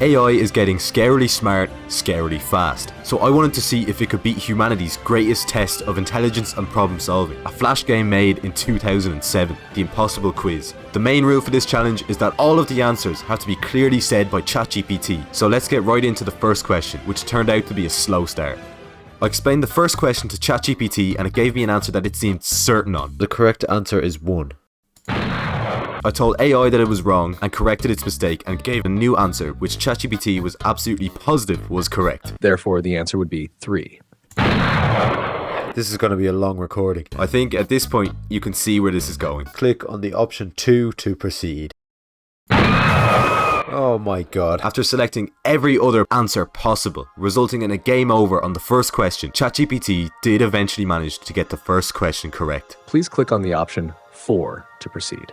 AI is getting scarily smart, scarily fast. So I wanted to see if it could beat humanity's greatest test of intelligence and problem solving. A flash game made in 2007, The Impossible Quiz. The main rule for this challenge is that all of the answers have to be clearly said by ChatGPT. So let's get right into the first question, which turned out to be a slow start. I explained the first question to ChatGPT and it gave me an answer that it seemed certain on. The correct answer is 1. I told AI that it was wrong and corrected its mistake and gave a new answer which ChatGPT was absolutely positive was correct. Therefore, the answer would be 3. This is going to be a long recording. I think at this point you can see where this is going. Click on the option 2 to proceed. Oh my god. After selecting every other answer possible, resulting in a game over on the first question, ChatGPT did eventually manage to get the first question correct. Please click on the option 4 to proceed.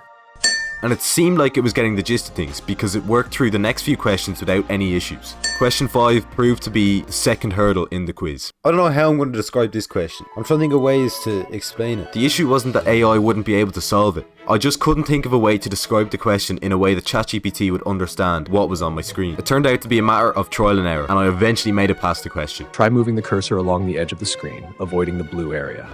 And it seemed like it was getting the gist of things because it worked through the next few questions without any issues. Question 5 proved to be the second hurdle in the quiz. I don't know how I'm going to describe this question. I'm trying to think of ways to explain it. The issue wasn't that AI wouldn't be able to solve it. I just couldn't think of a way to describe the question in a way that ChatGPT would understand what was on my screen. It turned out to be a matter of trial and error, and I eventually made it past the question. Try moving the cursor along the edge of the screen, avoiding the blue area.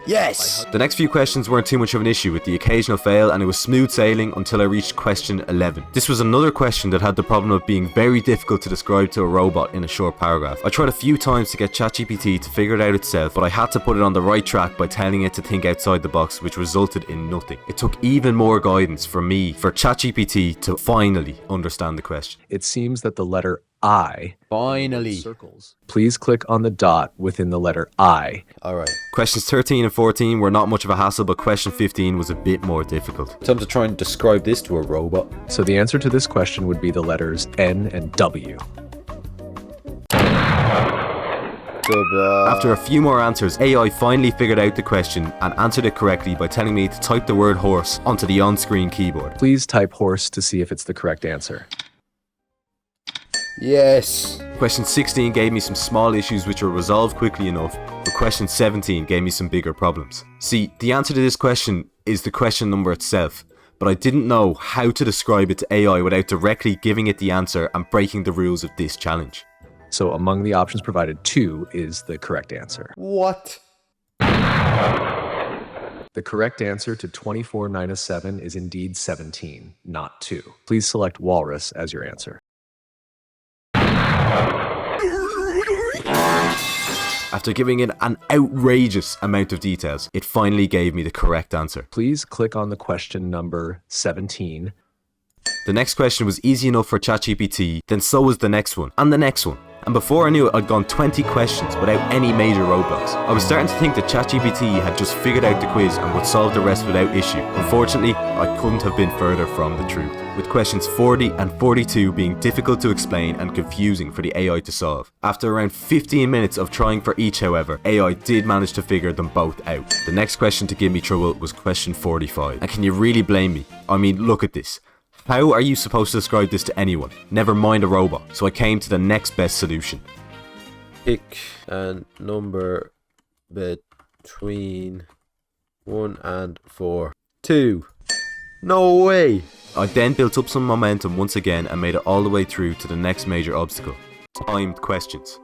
Yes! The next few questions weren't too much of an issue with the occasional fail, and it was smooth sailing until I reached question 11. This was another question that had the problem of being very difficult to describe to a robot in a short paragraph. I tried a few times to get ChatGPT to figure it out itself, but I had to put it on the right track by telling it to think outside the box, which resulted in nothing. It took even more guidance from me for ChatGPT to finally understand the question. It seems that the letter I Finally. circles. Please click on the dot within the letter I. Alright. Questions 13 and 14 were not much of a hassle, but question 15 was a bit more difficult. Time to try and describe this to a robot. So the answer to this question would be the letters N and W. After a few more answers, AI finally figured out the question and answered it correctly by telling me to type the word horse onto the on-screen keyboard. Please type horse to see if it's the correct answer. Yes. Question 16 gave me some small issues which were resolved quickly enough, but question 17 gave me some bigger problems. See, the answer to this question is the question number itself, but I didn't know how to describe it to AI without directly giving it the answer and breaking the rules of this challenge. So among the options provided, 2 is the correct answer. What? The correct answer to 24 minus 7 is indeed 17, not 2. Please select walrus as your answer. After giving it an outrageous amount of details, it finally gave me the correct answer. Please click on the question number 17. The next question was easy enough for ChatGPT, then so was the next one, and the next one. And before I knew it, I'd gone 20 questions without any major roadblocks. I was starting to think that ChatGPT had just figured out the quiz and would solve the rest without issue. Unfortunately, I couldn't have been further from the truth, with questions 40 and 42 being difficult to explain and confusing for the AI to solve. After around 15 minutes of trying for each, however, AI did manage to figure them both out. The next question to give me trouble was question 45. And can you really blame me? I mean, look at this. How are you supposed to describe this to anyone? Never mind a robot. So I came to the next best solution. Pick a number between 1 and 4. 2. No way! I then built up some momentum once again and made it all the way through to the next major obstacle. Timed questions.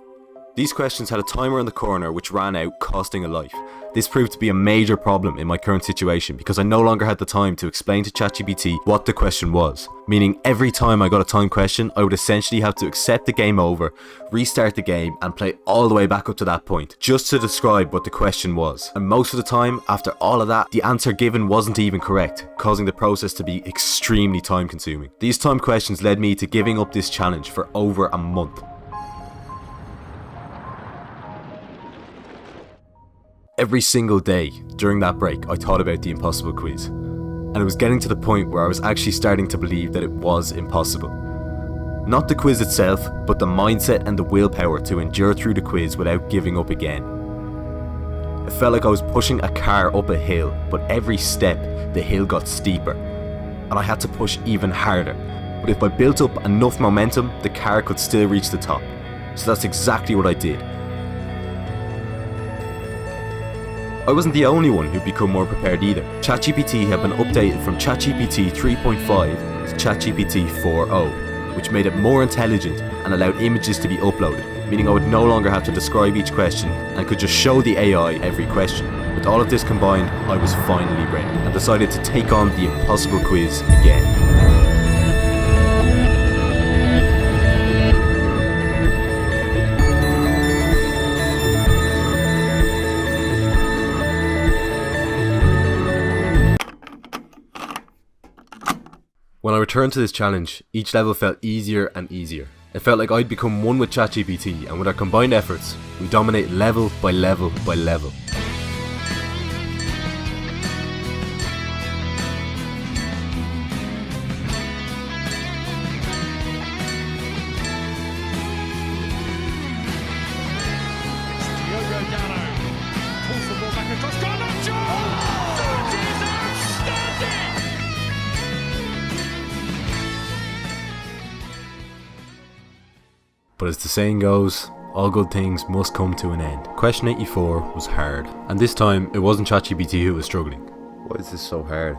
These questions had a timer in the corner which ran out, costing a life. This proved to be a major problem in my current situation because I no longer had the time to explain to ChatGPT what the question was. Meaning every time I got a timed question, I would essentially have to accept the game over, restart the game and play all the way back up to that point, just to describe what the question was. And most of the time, after all of that, the answer given wasn't even correct, causing the process to be extremely time consuming. These timed questions led me to giving up this challenge for over a month. Every single day during that break, I thought about the impossible quiz. And it was getting to the point where I was actually starting to believe that it was impossible. Not the quiz itself, but the mindset and the willpower to endure through the quiz without giving up again. It felt like I was pushing a car up a hill, but every step, the hill got steeper. And I had to push even harder. But if I built up enough momentum, the car could still reach the top. So that's exactly what I did. I wasn't the only one who'd become more prepared either. ChatGPT had been updated from ChatGPT 3.5 to ChatGPT 4.0, which made it more intelligent and allowed images to be uploaded, meaning I would no longer have to describe each question and could just show the AI every question. With all of this combined, I was finally ready and decided to take on the impossible quiz again. When I returned to this challenge, each level felt easier and easier. It felt like I'd become one with ChatGPT, and with our combined efforts, we dominate level by level by level. But as the saying goes, all good things must come to an end. Question 84 was hard, and this time it wasn't ChatGPT who was struggling. Why is this so hard?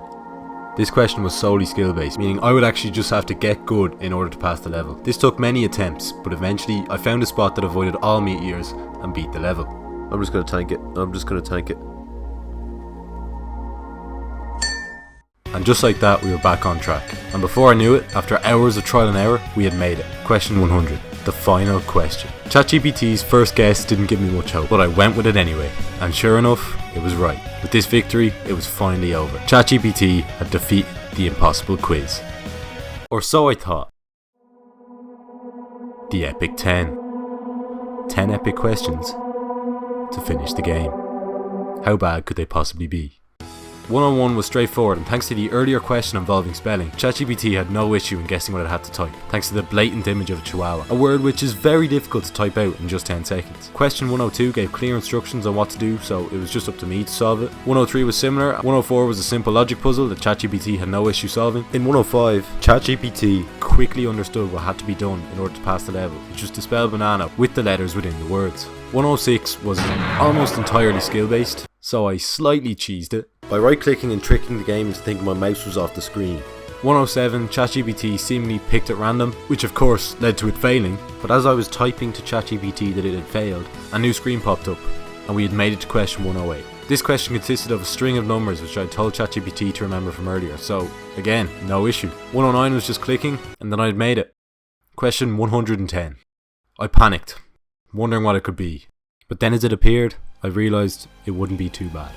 This question was solely skill based, meaning I would actually just have to get good in order to pass the level. This took many attempts, but eventually I found a spot that avoided all meteors and beat the level. I'm just gonna tank it. And just like that, we were back on track. And before I knew it, after hours of trial and error, we had made it. Question 100. The final question. ChatGPT's first guess didn't give me much hope, but I went with it anyway. And sure enough, it was right. With this victory, it was finally over. ChatGPT had defeated the impossible quiz. Or so I thought. The epic 10. 10 epic questions to finish the game. How bad could they possibly be? 101 was straightforward, and thanks to the earlier question involving spelling, ChatGPT had no issue in guessing what it had to type, thanks to the blatant image of a chihuahua, a word which is very difficult to type out in just 10 seconds. Question 102 gave clear instructions on what to do, so it was just up to me to solve it. 103 was similar. 104 was a simple logic puzzle that ChatGPT had no issue solving. In 105, ChatGPT quickly understood what had to be done in order to pass the level, which was to spell banana with the letters within the words. 106 was almost entirely skill based, so I slightly cheesed it by right clicking and tricking the game into thinking my mouse was off the screen. 107, ChatGPT seemingly picked at random, which of course led to it failing, but as I was typing to ChatGPT that it had failed, a new screen popped up and we had made it to question 108. This question consisted of a string of numbers which I told ChatGPT to remember from earlier, so again, no issue. 109 was just clicking and then I'd made it. Question 110. I panicked, wondering what it could be, but then as it appeared, I realised it wouldn't be too bad.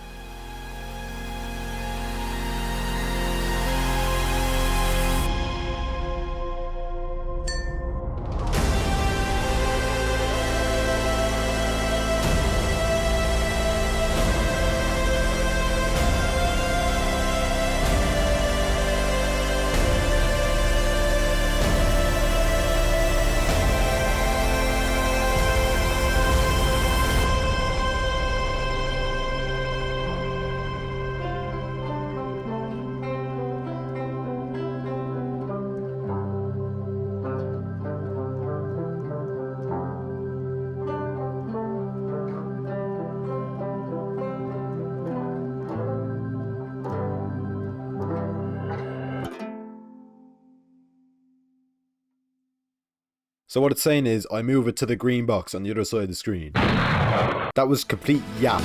So what it's saying is, I move it to the green box on the other side of the screen. That was complete yap.